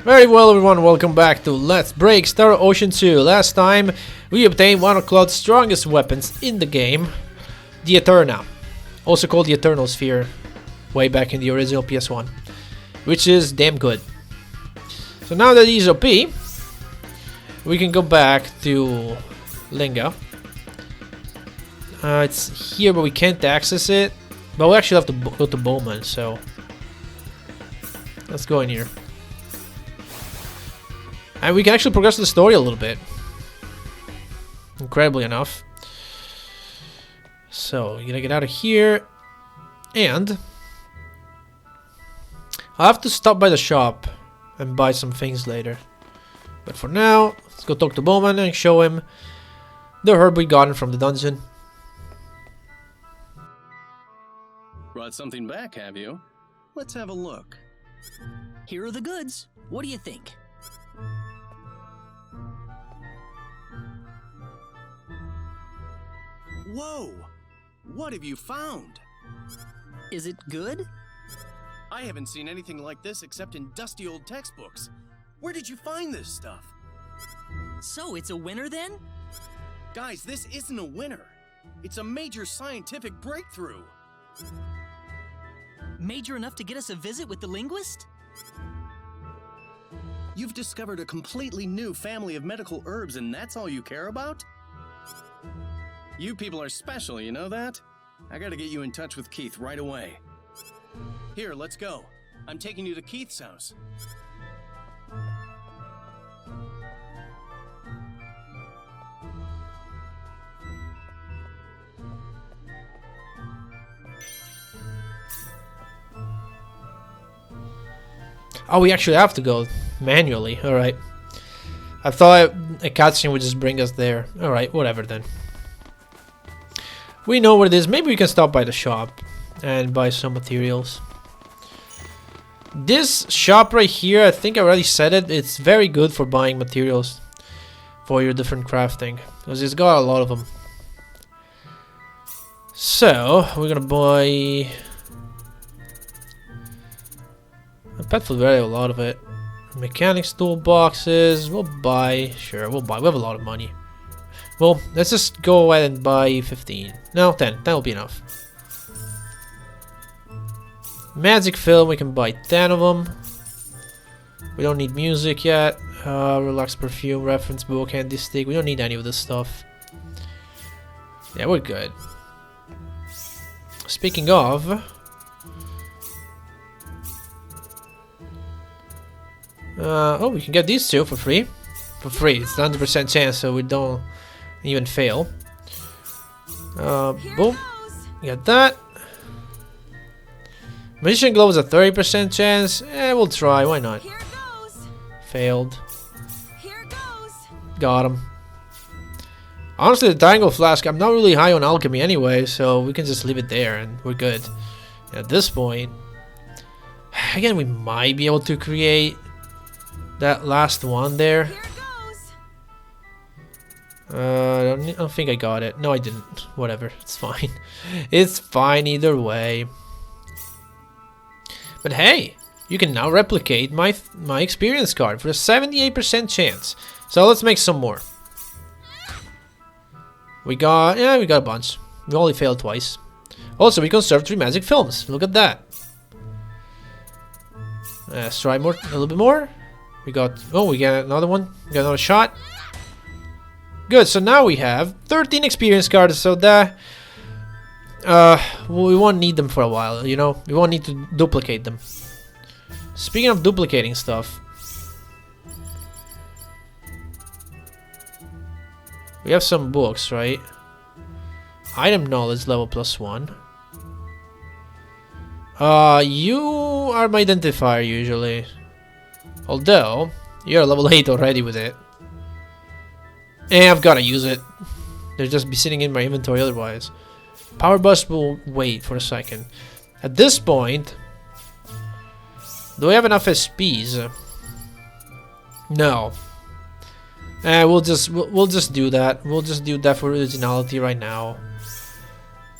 Very well, everyone, welcome back to Let's Break Star Ocean 2. Last time we obtained one of Claude's strongest weapons in the game, the Eterna, also called the Eternal Sphere, way back in the original PS1, which is damn good. So now that he's OP, we can go back to Linga. It's here, but we can't access it. But we actually have to go to Bowman, so let's go in here. And we can actually progress the story a little bit. Incredibly enough. So, you gotta get out of here. And I'll have to stop by the shop and buy some things later. But for now, let's go talk to Bowman and show him the herb we gotten from the dungeon. Brought something back, have you? Let's have a look. Here are the goods. What do you think? Whoa! What have you found? Is it good? I haven't seen anything like this except in dusty old textbooks. Where did you find this stuff? So it's a winner then? Guys, this isn't a winner. It's a major scientific breakthrough. Major enough to get us a visit with the linguist? You've discovered a completely new family of medical herbs and that's all you care about? You people are special, you know that? I gotta get you in touch with Keith right away. Here, let's go. I'm taking you to Keith's house. Oh, we actually have to go manually. Alright. I thought a cutscene would just bring us there. Alright, whatever then. We know what it is. Maybe we can stop by the shop and buy some materials. This shop right here, I think I already said it, it's very good for buying materials for your different crafting, because it's got a lot of them. So, we're gonna buy a pet food, very a lot of it. Mechanics toolboxes, we'll buy, sure, we'll buy, we have a lot of money. Well, let's just go ahead and buy 15. No, 10. That'll be enough. Magic film, we can buy 10 of them. We don't need music yet. Relax perfume, reference book, handy stick. We don't need any of this stuff. Yeah, we're good. Speaking of... oh, we can get these two for free. For free. It's 100% chance, so we don't even fail. Boom. We got that. Magician Glow is a 30% chance. We'll try. Why not? Failed. Got him. Honestly, the Triangle Flask, I'm not really high on alchemy anyway, so we can just leave it there and we're good. And at this point, again, we might be able to create that last one there. I don't think I got it. No, I didn't. Whatever. It's fine. It's fine either way. But hey, you can now replicate my experience card for a 78% chance. So let's make some more. We got a bunch. We only failed twice. Also, we conserved 3 magic films. Look at that. Let's try more, a little bit more. We got another one. We got another shot. Good, so now we have 13 experience cards, so that we won't need them for a while, you know? We won't need to duplicate them. Speaking of duplicating stuff, we have some books, right? Item knowledge level +1. You are my identifier usually. Although, you're level 8 already with it. And I've gotta use it. They'll just be sitting in my inventory otherwise. Power Bust will wait for a second. At this point, do we have enough SPs? No. We'll just do that. We'll just do that for originality right now.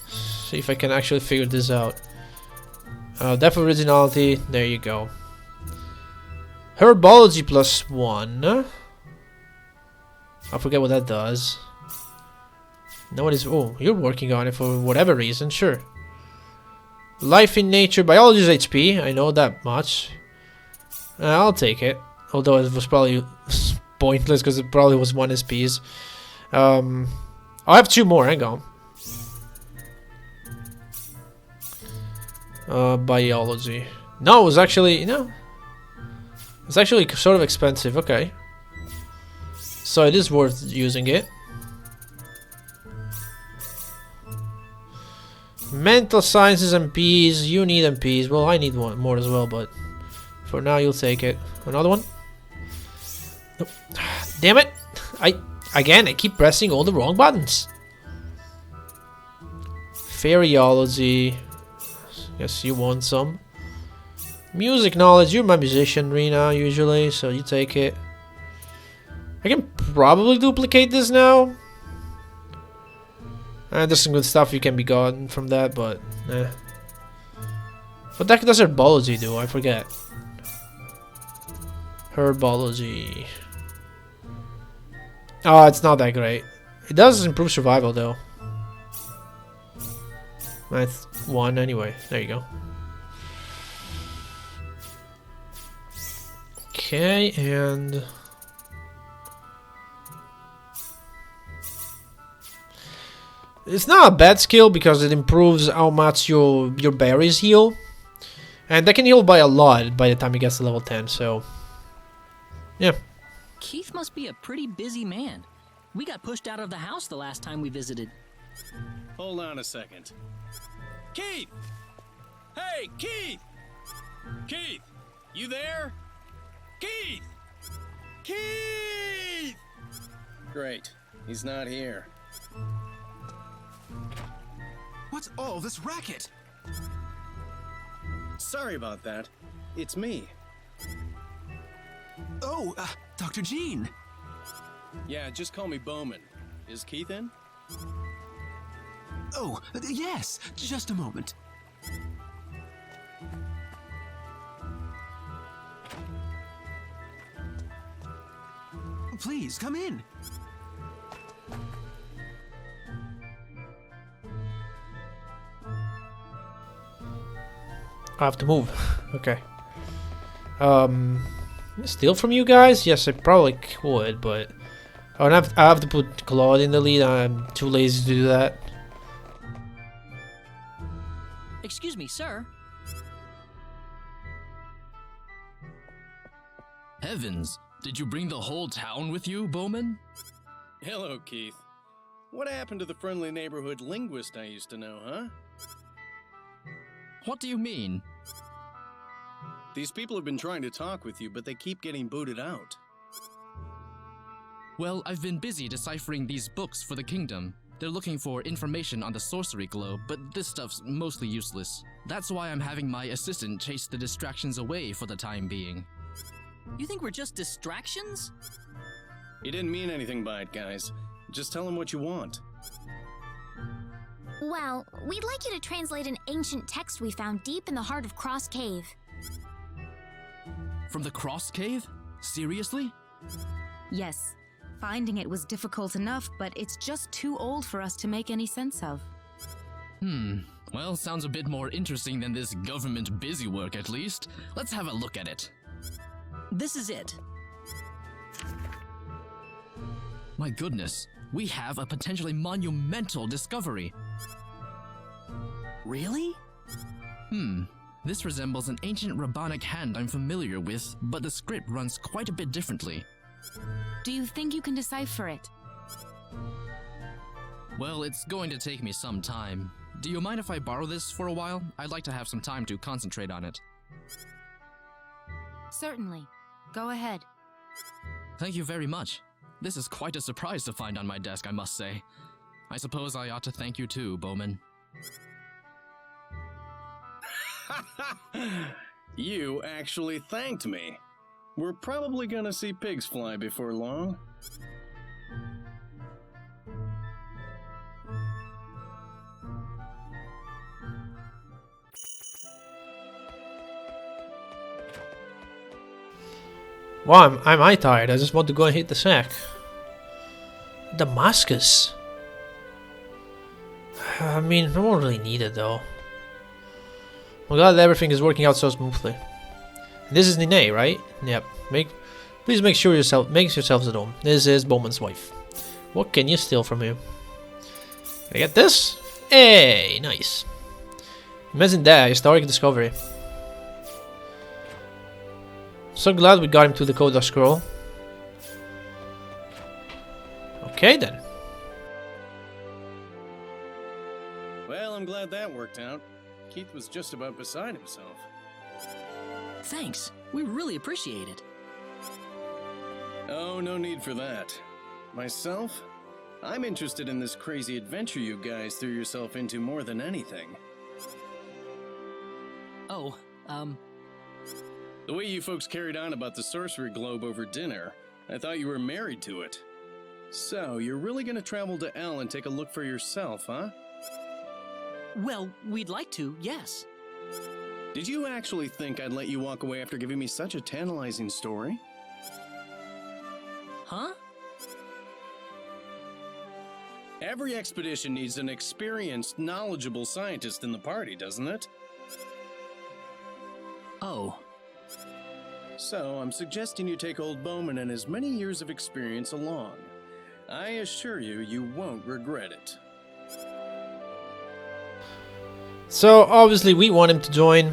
See if I can actually figure this out. That for originality. There you go. Herbology +1. I forget what that does. No one is. Oh, you're working on it for whatever reason. Sure. Life in nature. Biology is HP. I know that much. I'll take it. Although it was probably pointless because it probably was 1 SPs. I have 2 more. Hang on. Biology. No, it was actually it's actually sort of expensive. Okay, so it is worth using it. Mental sciences MPs. You need MPs. Well, I need one more as well, but for now you'll take it. Another one. Nope. Damn it! I keep pressing all the wrong buttons. Fairyology. Guess you want some. Music knowledge. You're my musician, Rena, usually, so you take it. I can probably duplicate this now. There's some good stuff you can be gotten from that, but what the heck does herbology do? I forget. Herbology. Oh, it's not that great. It does improve survival, though. That's 1 anyway. There you go. Okay, and it's not a bad skill because it improves how much your berries heal, and they can heal by a lot by the time it gets to level 10. So, yeah. Keith must be a pretty busy man. We got pushed out of the house the last time we visited. Hold on a second. Keith! Hey, Keith! Keith! You there? Keith! Keith! Great. He's not here. What's all this racket? Sorry about that. It's me. Oh, Dr. Jean. Yeah, just call me Bowman. Is Keith in? Oh, yes. Just a moment. Please, come in. I have to move. Okay. Steal from you guys? Yes, I probably could, but I have to put Claude in the lead. I'm too lazy to do that. Excuse me, sir. Heavens, did you bring the whole town with you, Bowman? Hello, Keith. What happened to the friendly neighborhood linguist I used to know, huh? What do you mean? These people have been trying to talk with you, but they keep getting booted out. Well, I've been busy deciphering these books for the kingdom. They're looking for information on the sorcery globe, but this stuff's mostly useless. That's why I'm having my assistant chase the distractions away for the time being. You think we're just distractions? He didn't mean anything by it, guys. Just tell him what you want. Well, we'd like you to translate an ancient text we found deep in the heart of Cross Cave. From the Cross Cave? Seriously? Yes. Finding it was difficult enough, but it's just too old for us to make any sense of. Well, sounds a bit more interesting than this government busywork, at least. Let's have a look at it. This is it. My goodness, we have a potentially monumental discovery. Really? This resembles an ancient rabbinic hand I'm familiar with, but the script runs quite a bit differently. Do you think you can decipher it? Well, it's going to take me some time. Do you mind if I borrow this for a while? I'd like to have some time to concentrate on it. Certainly. Go ahead. Thank you very much. This is quite a surprise to find on my desk, I must say. I suppose I ought to thank you too, Bowman. You actually thanked me. We're probably gonna see pigs fly before long. Wow, am I tired? I just want to go and hit the sack. Damascus. I mean, I won't really need it though. I'm glad everything is working out so smoothly. This is Nene, right? Yep. Please make yourselves at home. This is Bowman's wife. What can you steal from him? Can I get this? Hey, nice. Imagine that, historic discovery. So glad we got him to the Coda Scroll. Okay then. Well, I'm glad that worked out. Keith was just about beside himself. Thanks. We really appreciate it. Oh, no need for that. Myself? I'm interested in this crazy adventure you guys threw yourself into more than anything. Oh, The way you folks carried on about the sorcery globe over dinner, I thought you were married to it. So, you're really gonna travel to L and take a look for yourself, huh? well, we'd like to, yes. Did you actually think I'd let you walk away after giving me such a tantalizing story? Huh? Every expedition needs an experienced, knowledgeable scientist in the party, doesn't it? Oh. So, I'm suggesting you take old Bowman and his many years of experience along. I assure you, you won't regret it. So obviously we want him to join.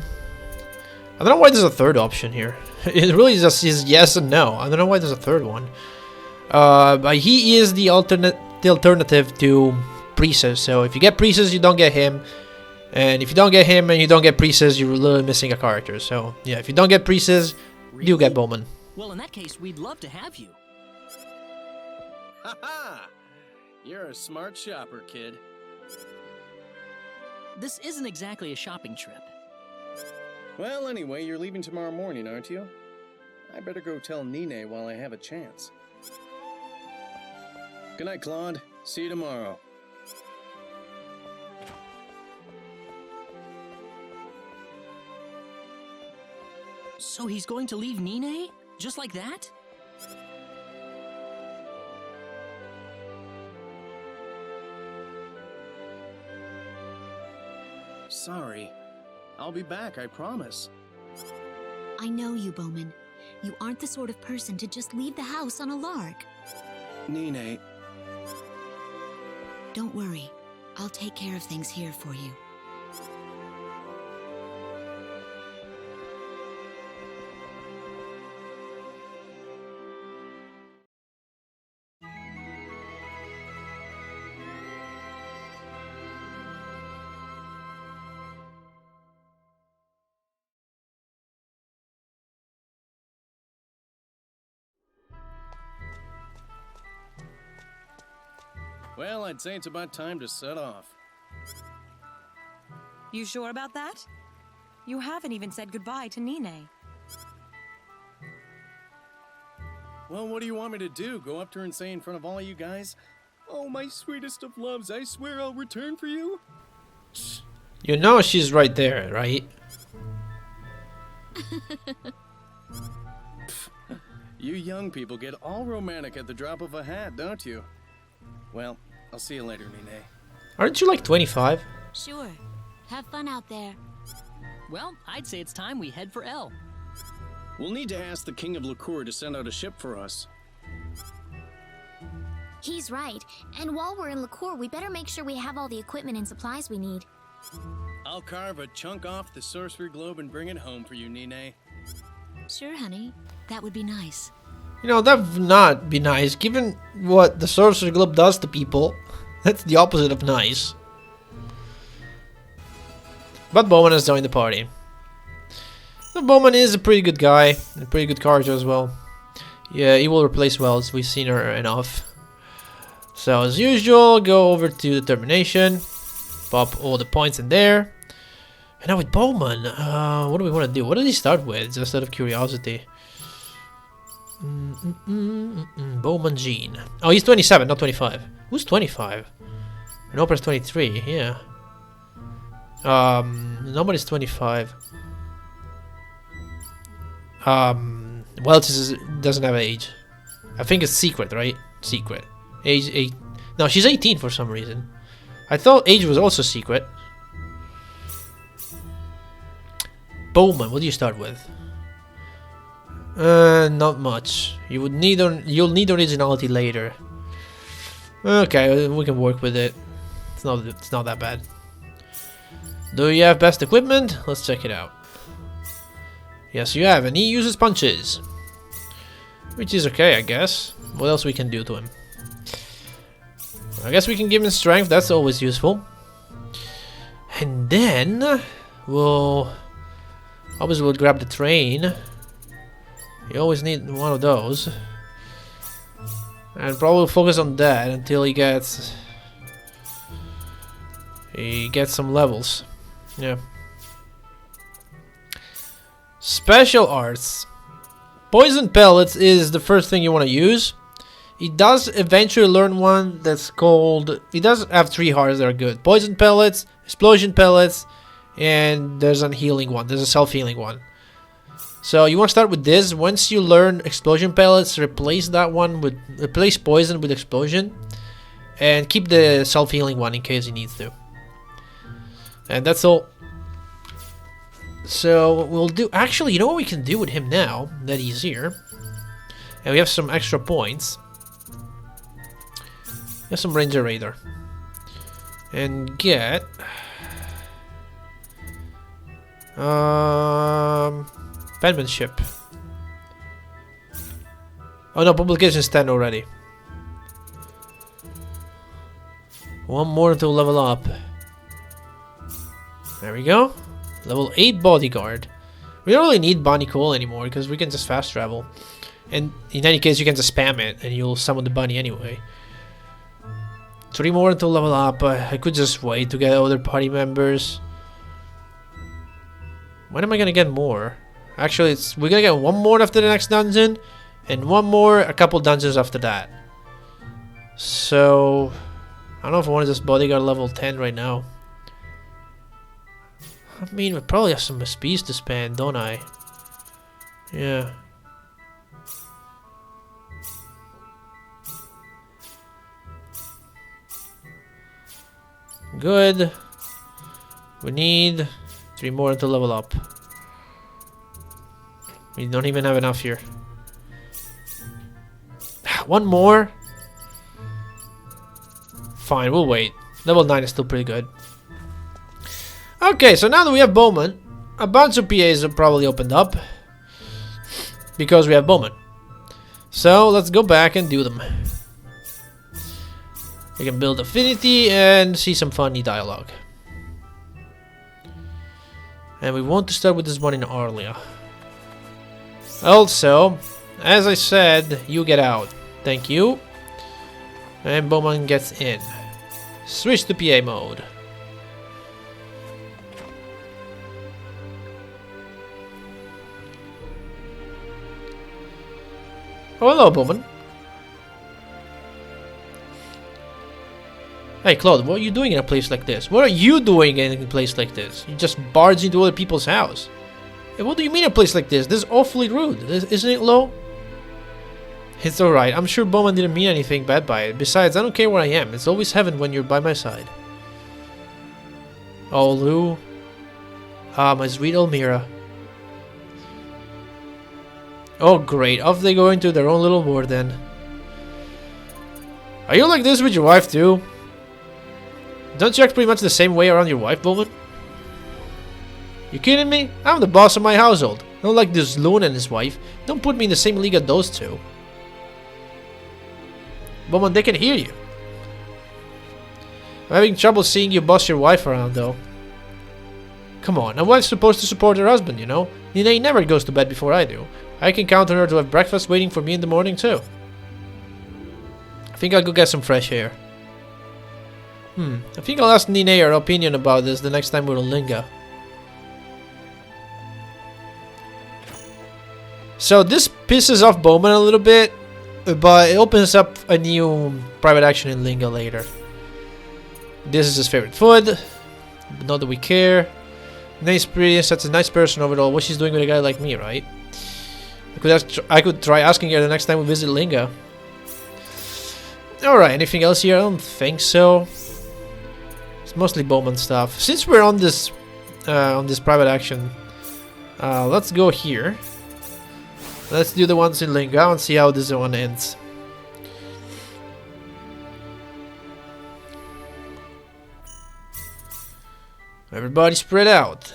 I don't know why there's a third option here. It really just is yes and no. I don't know why there's a third one. But he is the alternative to Priestess. So if you get Priestess, you don't get him. And if you don't get him and you don't get Priestess, you're literally missing a character. So yeah, if you don't get Priestess, you get Bowman. Well, in that case, we'd love to have you. Ha-ha! You're a smart shopper, kid. This isn't exactly a shopping trip. Well, anyway, you're leaving tomorrow morning, aren't you? I better go tell Nene while I have a chance. Good night, Claude. See you tomorrow. So he's going to leave Nene? Just like that? Sorry. I'll be back, I promise. I know you, Bowman. You aren't the sort of person to just leave the house on a lark. Nene, Don't worry. I'll take care of things here for you. well, I'd say it's about time to set off. You sure about that? You haven't even said goodbye to Nene. Well, what do you want me to do? Go up to her and say in front of all you guys, "Oh, my sweetest of loves, I swear I'll return for you"? You know she's right there, right? You young people get all romantic at the drop of a hat, don't you? Well, I'll see you later, Nene. Aren't you like 25? Sure. Have fun out there. Well, I'd say it's time we head for L. We'll need to ask the King of Liqueur to send out a ship for us. He's right. And while we're in Liqueur, we better make sure we have all the equipment and supplies we need. I'll carve a chunk off the sorcery globe and bring it home for you, Nene. Sure, honey. That would be nice. You know, that would not be nice. Given what the Sorcery Globe does to people, that's the opposite of nice. But Bowman has joined the party. But Bowman is a pretty good guy, a pretty good character as well. Yeah, he will replace Wells. We've seen her enough. So as usual, go over to determination, pop all the points in there. And now with Bowman, what do we want to do? What did he start with? Just out of curiosity. Bowman Gene. Oh, he's 27, not 25. Who's 25? Nobody's 23, yeah. Nobody's 25. Well, doesn't have age. I think it's secret, right? Secret. Age 8. No, she's 18 for some reason. I thought age was also secret. Bowman, what do you start with? Not much. You'll need originality later. Okay, we can work with it. It's not that bad. Do you have best equipment? Let's check it out. Yes, you have, and he uses punches. Which is okay, I guess. What else we can do to him? I guess we can give him strength, that's always useful. And then we'll grab the train. You always need one of those. And probably focus on that until he gets some levels. Yeah. Special arts. Poison pellets is the first thing you want to use. He does eventually learn one that's called... He does have 3 hearts that are good. Poison pellets, explosion pellets, and there's a healing one. There's a self-healing one. So you want to start with this. Once you learn explosion pellets, replace poison with explosion. And keep the self-healing one in case he needs to. And that's all. So we'll do... Actually, you know what we can do with him now that he's here? And we have some extra points. We have some Ranger Radar. And get... penmanship. Oh no, publication's 10 already. One more to level up. There we go. Level 8 bodyguard. We don't really need Bunny Cole anymore because we can just fast travel. And in any case, you can just spam it and you'll summon the bunny anyway. 3 more until level up. I could just wait to get other party members. When am I gonna get more? Actually, we're gonna get 1 more after the next dungeon. And 1 more a couple dungeons after that. So... I don't know if I want to just bodyguard level 10 right now. I mean, we probably have some SPs to spend, don't I? Yeah. Good. We need 3 more to level up. We don't even have enough here. 1 more? Fine, we'll wait. Level 9 is still pretty good. Okay, so now that we have Bowman, a bunch of PAs have probably opened up. Because we have Bowman. So, let's go back and do them. We can build affinity and see some funny dialogue. And we want to start with this one in Arlia. Also, as I said, you get out. Thank you. And Bowman gets in. Switch to PA mode. Oh, hello, Bowman. Hey, Claude, what are you doing in a place like this? What are you doing in a place like this? You just barge into other people's house. Hey, what do you mean a place like this? This is awfully rude, isn't it, Lo? It's alright. I'm sure Bowman didn't mean anything bad by it. Besides, I don't care where I am. It's always heaven when you're by my side. Oh, Lou. Ah, my sweet Elmira. Oh, great. Off they go into their own little war then. Are you like this with your wife, too? Don't you act pretty much the same way around your wife, Bowman? You kidding me? I'm the boss of my household. I don't like this loon and his wife. Don't put me in the same league as those two. Bowman, they can hear you. I'm having trouble seeing you boss your wife around, though. Come on, a wife's supposed to support her husband, you know? Nene never goes to bed before I do. I can count on her to have breakfast waiting for me in the morning, too. I think I'll go get some fresh air. I think I'll ask Nene her opinion about this the next time we're in Linga. So this pisses off Bowman a little bit, but it opens up a new private action in Linga later. This is his favorite food, but not that we care. Nice pretty, such a nice person overall. What she's doing with a guy like me, right? I could try asking her the next time we visit Linga. Alright, anything else here? I don't think so. It's mostly Bowman stuff. Since we're on this private action, let's go here. Let's do the ones in Linga and see how this one ends. Everybody spread out.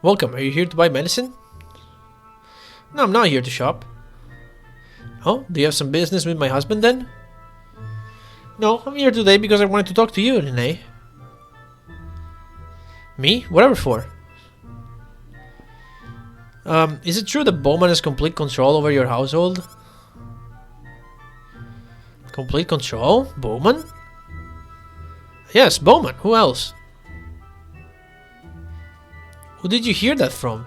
Welcome, are you here to buy medicine? No, I'm not here to shop. Oh, do you have some business with my husband then? No, I'm here today because I wanted to talk to you, Renee. Me? Whatever for? Is it true that Bowman has complete control over your household? Complete control? Bowman? Yes, Bowman. Who else? Who did you hear that from?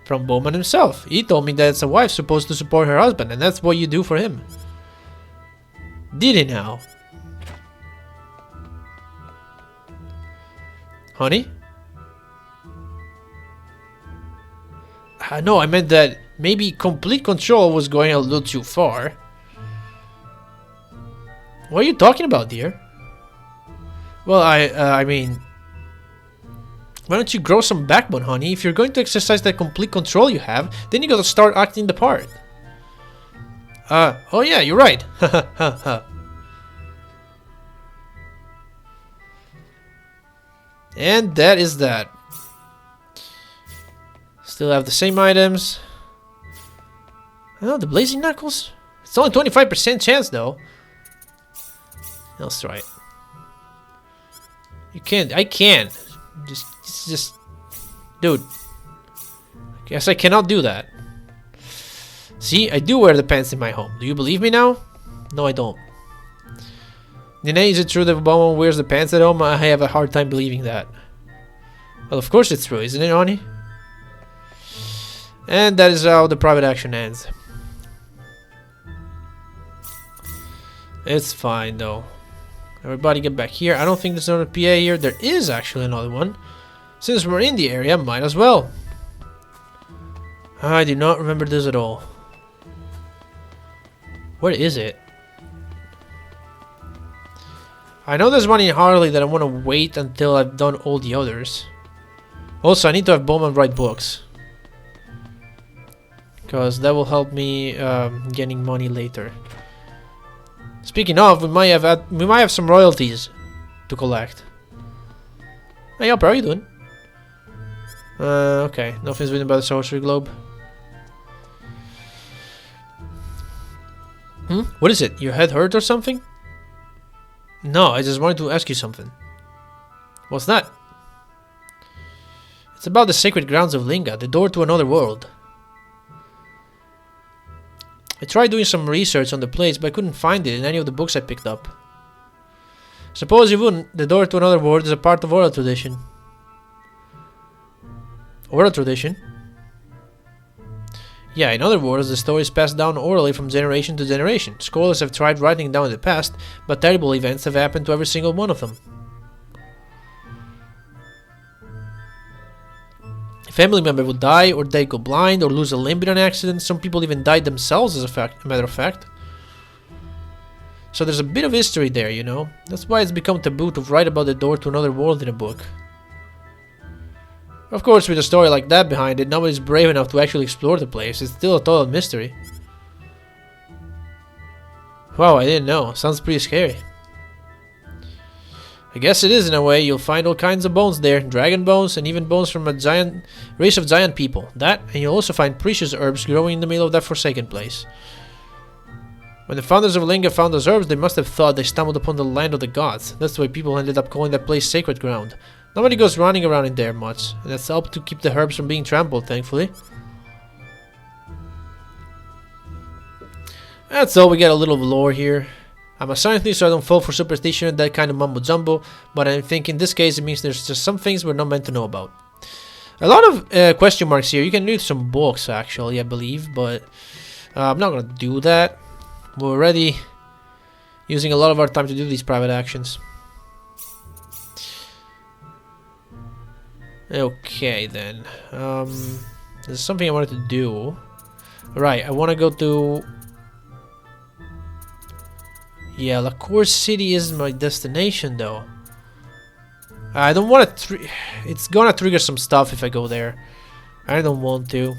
From Bowman himself. He told me that it's a wife supposed to support her husband, and that's what you do for him. Did he now? Honey? No, I meant that maybe complete control was going a little too far. What are you talking about, dear? Well, I mean... Why don't you grow some backbone, honey? If you're going to exercise that complete control you have, then you gotta start acting the part. Oh yeah, you're right. And that is that. Still have the same items. Oh, the Blazing Knuckles? It's only 25% chance though. Let's try it. You can't, I can. Just, dude. Guess I cannot do that. See, I do wear the pants in my home. Do you believe me now? No, I don't. Nene, is it true that Bowman wears the pants at home? I have a hard time believing that. Well, of course it's true, isn't it, Oni? And that is how the private action ends. It's fine, though. Everybody get back here. I don't think there's another PA here. There is actually another one. Since we're in the area, might as well. I do not remember this at all. Where is it? I know there's one in Harley that I want to wait until I've done all the others. Also, I need to have Bowman write books. Because that will help me getting money later. Speaking of, we might have some royalties to collect. Hey, Upper, how are you doing? Okay, nothing's written about the sorcery globe. What is it? Your head hurt or something? No, I just wanted to ask you something. What's that? It's about the sacred grounds of Linga, the door to another world. I tried doing some research on the place, but I couldn't find it in any of the books I picked up. Suppose you wouldn't, the door to another world is a part of oral tradition. Oral tradition? Yeah, in other words, the story is passed down orally from generation to generation. Scholars have tried writing down in the past, but terrible events have happened to every single one of them. A family member would die, or they go blind, or lose a limb in an accident. Some people even died themselves, as a matter of fact. So there's a bit of history there, you know. That's why it's become taboo to write about the door to another world in a book. Of course, with a story like that behind it, nobody's brave enough to actually explore the place. It's still a total mystery. Wow, I didn't know. Sounds pretty scary. I guess it is in a way. You'll find all kinds of bones there. Dragon bones, and even bones from a giant race of giant people. That, and you'll also find precious herbs growing in the middle of that forsaken place. When the founders of Linga found those herbs, they must have thought they stumbled upon the land of the gods. That's why people ended up calling that place sacred ground. Nobody goes running around in there much, and that's helped to keep the herbs from being trampled, thankfully. That's all, we get a little lore here. I'm a scientist, so I don't fall for superstition and that kind of mumbo jumbo, but I think in this case it means there's just some things we're not meant to know about. A lot of question marks here. You can read some books, actually, I believe, but I'm not gonna do that. We're already using a lot of our time to do these private actions. Okay, then. There's something I wanted to do. Right, I want to go to... Yeah, La Cour City is my destination, though. I don't want to... It's gonna trigger some stuff if I go there. I don't want to.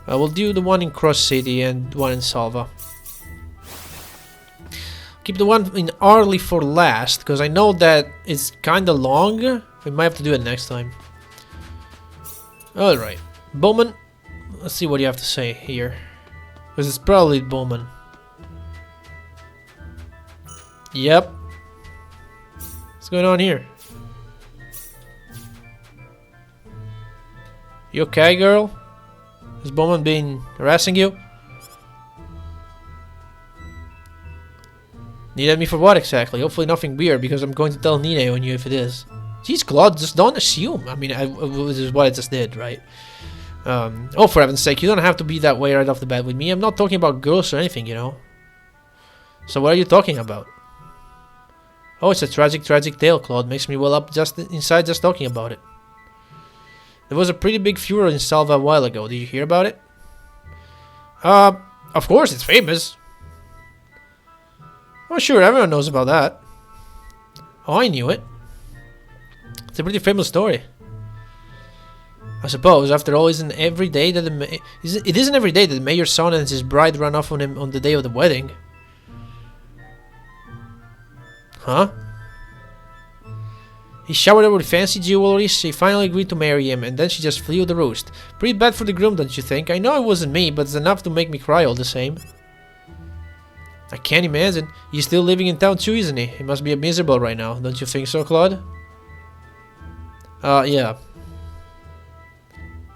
I will do the one in Cross City and one in Salva. Keep the one in Arley for last, because I know that it's kinda long. We might have to do it next time. Alright. Bowman, let's see what you have to say here. Because it's probably Bowman. Yep. What's going on here? You okay, girl? Has Bowman been harassing you? Needed me for what exactly? Hopefully nothing weird, because I'm going to tell Nine on you if it is. Jeez, Claude, just don't assume. I mean, this is what I just did, right? Oh, for heaven's sake, you don't have to be that way right off the bat with me. I'm not talking about girls or anything, you know. So what are you talking about? Oh, it's a tragic, tragic tale, Claude. Makes me well up just inside just talking about it. There was a pretty big furor in Salva a while ago. Did you hear about it? Of course, it's famous. Oh, sure, everyone knows about that. Oh, I knew it. It's a pretty famous story. I suppose, after all, isn't every day that it isn't every day that the mayor's son and his bride run off on him on the day of the wedding. Huh? He showered her with fancy jewelry, she finally agreed to marry him, and then she just flew the roost. Pretty bad for the groom, don't you think? I know it wasn't me, but it's enough to make me cry all the same. I can't imagine. He's still living in town too, isn't he? He must be miserable right now, don't you think so, Claude? Yeah.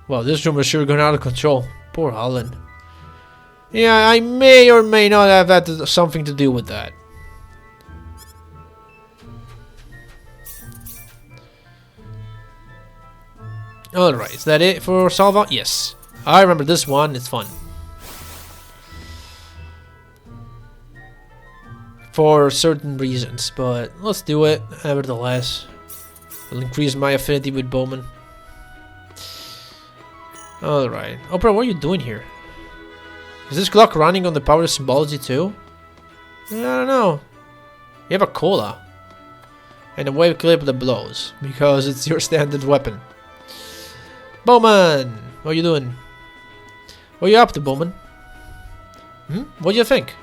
Well, this rumor's sure gone out of control. Poor Holland. Yeah, I may or may not have had something to do with that. Alright, is that it for Salva? Yes. I remember this one, it's fun. For certain reasons, but let's do it, nevertheless. It'll increase my affinity with Bowman. Alright. Oprah, what are you doing here? Is this clock running on the power of symbology too? I don't know. You have a cola. And a wave clip that blows, because it's your standard weapon. Bowman! What are you doing? What are you up to, Bowman? What do you think?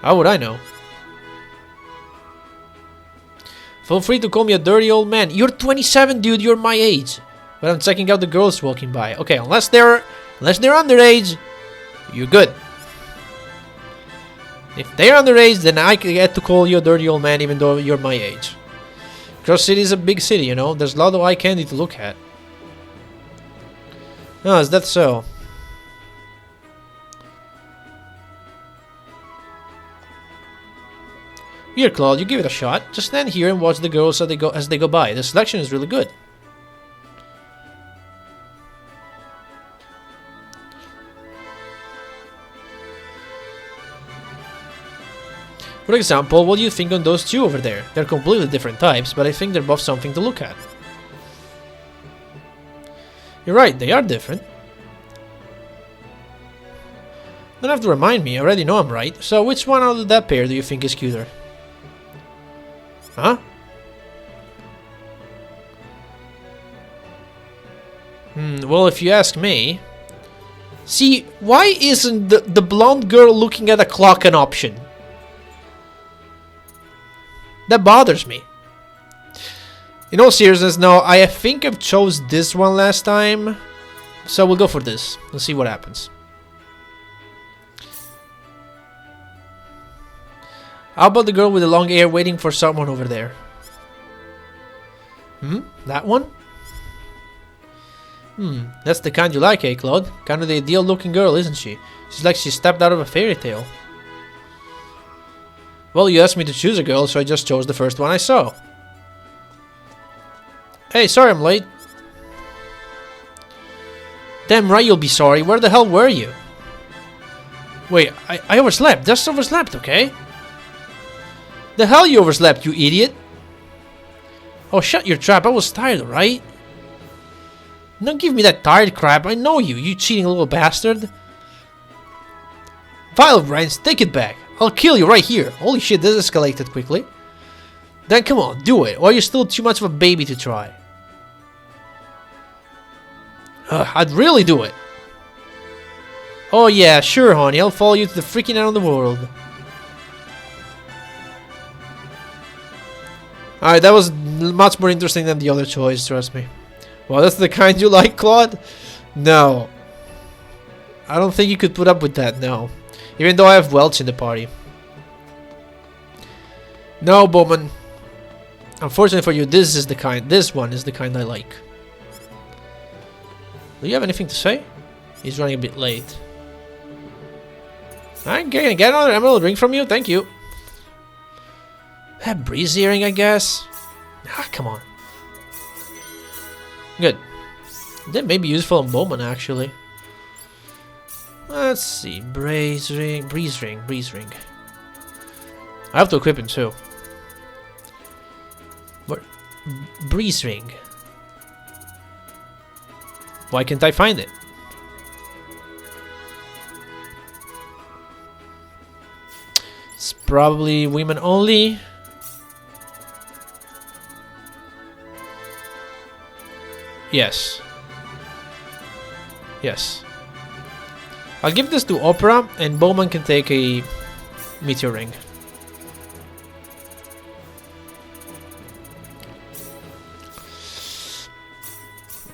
How would I know? Feel free to call me a dirty old man. You're 27, dude. You're my age. But I'm checking out the girls walking by. Okay, unless they're underage, you're good. If they're underage, then I get to call you a dirty old man, even though you're my age. Cross City is a big city, you know. There's a lot of eye candy to look at. Oh, is that so? Here, Claude, you give it a shot. Just stand here and watch the girls as they go by. The selection is really good. For example, what do you think on those two over there? They're completely different types, but I think they're both something to look at. You're right, they are different. Don't have to remind me, I already know I'm right. So which one out of that pair do you think is cuter? Huh? Well, if you ask me... See, why isn't the blonde girl looking at a clock an option? That bothers me. In all seriousness, no, I think I've chose this one last time. So we'll go for this. Let's see what happens. How about the girl with the long hair waiting for someone over there? That one? That's the kind you like, eh, Claude? Kind of the ideal looking girl, isn't she? She's like she stepped out of a fairy tale. Well, you asked me to choose a girl, so I just chose the first one I saw. Hey, sorry I'm late. Damn right you'll be sorry. Where the hell were you? Wait, I overslept. Just overslept, okay? The hell you overslept, you idiot? Oh, shut your trap. I was tired, right? Don't give me that tired crap. I know you, you cheating little bastard. Vial Rance, take it back. I'll kill you right here. Holy shit, this escalated quickly. Then come on, do it. Or you're still too much of a baby to try. I'd really do it. Oh yeah, sure honey, I'll follow you to the freaking end of the world. Alright, that was much more interesting than the other choice, trust me. Well, that's the kind you like, Claude? No. I don't think you could put up with that, no. Even though I have Welch in the party. No, Bowman. Unfortunately for you, this one is the kind I like. Do you have anything to say? He's running a bit late. I'm gonna get another emerald ring from you, thank you. A breeze earring, I guess. Ah, come on. Good. That may be useful on Bowman, actually. Let's see. Breeze ring. I have to equip him too. What? Breeze ring. Why can't I find it? It's probably women only. Yes. Yes. I'll give this to Opera, and Bowman can take a meteor ring.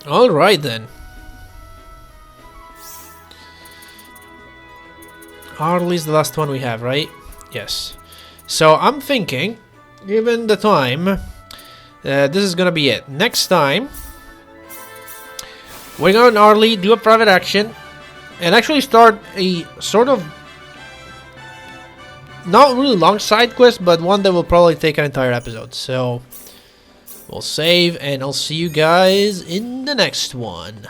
Alright then. Harley's the last one we have, right? Yes. So I'm thinking, given the time, this is gonna be it. Next time, we're gonna Harley do a private action and actually start a sort of not really long side quest, but one that will probably take an entire episode. So we'll save and I'll see you guys in the next one.